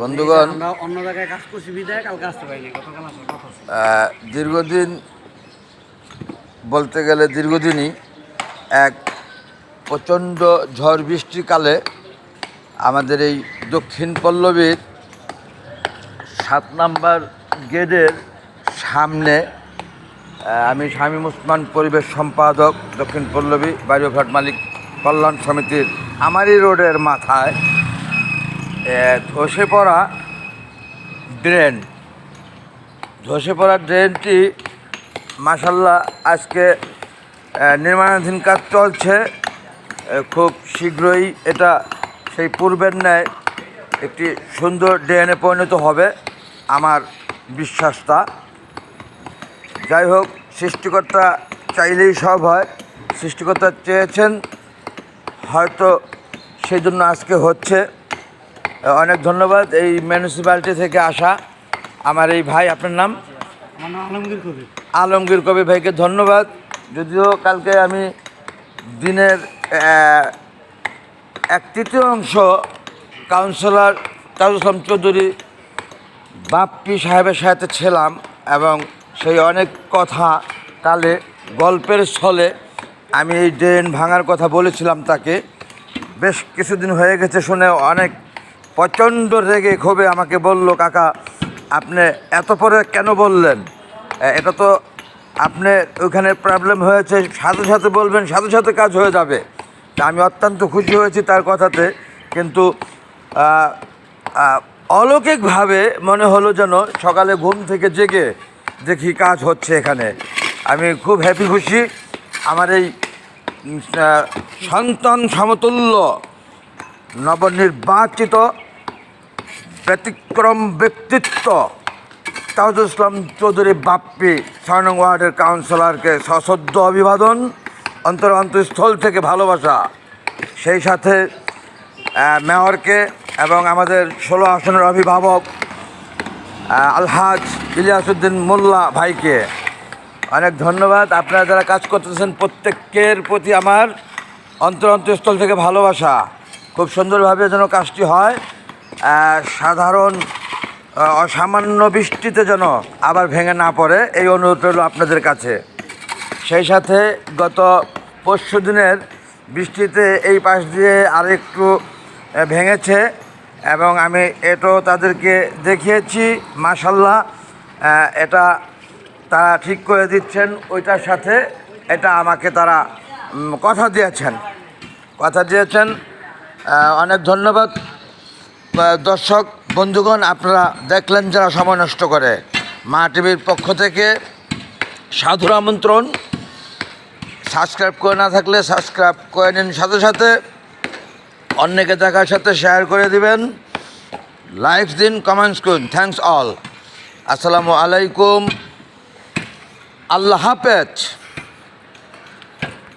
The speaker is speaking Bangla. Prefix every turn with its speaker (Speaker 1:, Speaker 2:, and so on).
Speaker 1: বন্ধুগণ,
Speaker 2: অন্য জায়গায় কাজ করছি বিদায় কালকে আসতে পারিনি, গতকাল আসার কথা ছিল।
Speaker 1: দীর্ঘদিন বলতে গেলে দীর্ঘদিনই এক প্রচণ্ড ঝড় বৃষ্টিকালে আমাদের এই দক্ষিণ পল্লবীর 7 নম্বর গেটের সামনে আমি শামীম ওসমান পরিবেশ সম্পাদক দক্ষিণ পল্লবী বাড়ি ও ফ্ল্যাট মালিক কল্যাণ সমিতির আমারই রোডের মাথায় ধসে পড়া ড্রেনটি মাশাল্লাহ আজকে নির্মাণাধীন কাজ চলছে। খুব শীঘ্রই এটা সেই পূর্বের ন্যায় একটি সুন্দর ড্রেনে পরিণত হবে আমার বিশ্বাসটা। যাই হোক, সৃষ্টিকর্তা চাইলেই সব হয়, সৃষ্টিকর্তা চেয়েছেন, হয়তো সেই জন্য আজকে হচ্ছে। অনেক ধন্যবাদ এই মিউনিসিপ্যালিটি থেকে আসা আমার এই ভাই, আপনার নাম?
Speaker 2: আমার নাম আলমগীর কবির।
Speaker 1: আলমগীর কবির ভাইকে ধন্যবাদ। যদিও কালকে আমি দিনের 1/3 কাউন্সিলর তাজুল ইসলাম চৌধুরী বাপ্পি সাহেবের সাথে ছিলাম এবং সেই অনেক কথা কালে গল্পের ছলে আমি এই ড্রেন ভাঙার কথা বলেছিলাম তাকে। বেশ কিছুদিন হয়ে গেছে শুনে অনেক প্রচণ্ড রেগে ক্ষোভে আমাকে বলল, কাকা আপনি এত পরে কেন বললেন? এটা তো আপনি ওইখানে প্রবলেম হয়েছে, সাথে সাথে বলবেন, সাথে সাথে কাজ হয়ে যাবে। তা আমি অত্যন্ত খুশি হয়েছি তার কথাতে, কিন্তু অলৌকিকভাবে মনে হলো যেন সকালে ঘুম থেকে জেগে দেখি কাজ হচ্ছে এখানে। আমি খুব হ্যাপি, খুশি। আমার এই সন্তান সমতুল্য নবনির্বাচিত ব্যতিক্রম ব্যক্তিত্ব তাজুল ইসলাম চৌধুরী বাপ্পি 6 নং ওয়ার্ডের কাউন্সিলরকে সশ্রদ্ধ অভিবাদন, অন্তঃস্থল থেকে ভালোবাসা। সেই সাথে মেয়রকে এবং আমাদের 16 আসনের অভিভাবক আলহাজ ইলিয়াসউদ্দিন মোল্লা ভাইকে অনেক ধন্যবাদ। আপনারা যারা কাজ করতেছেন প্রত্যেকের প্রতি আমার অন্তঃস্থল থেকে ভালোবাসা। খুব সুন্দরভাবে যেন কাজটি হয়, সাধারণ অসামান্য বৃষ্টিতে যেন আবার ভেঙে না পড়ে, এই অনুরোধ রইল আপনাদের কাছে। সেই সাথে গত পরশু দিনের বৃষ্টিতে এই পাশ দিয়ে আরেকটু ভেঙেছে এবং আমি এটাও তাদেরকে দেখিয়েছি। মাশাল্লাহ, এটা তারা ঠিক করে দিচ্ছেন। ওইটার সাথে এটা আমাকে তারা কথা দিয়েছেন। অনেক ধন্যবাদ। দর্শক বন্ধুগণ, আপনারা দেখলেন যারা সময় নষ্ট করে, মা টিভির পক্ষ থেকে সাদর আমন্ত্রণ। সাবস্ক্রাইব করে না থাকলে সাবস্ক্রাইব করে নিন, সাথে সাথে অন্যকে দেখার সাথে শেয়ার করে দিবেন, লাইকস দিন, কমেন্টস করুন। Thanks all. আসসালামু আলাইকুম, আল্লাহ হাফেজ।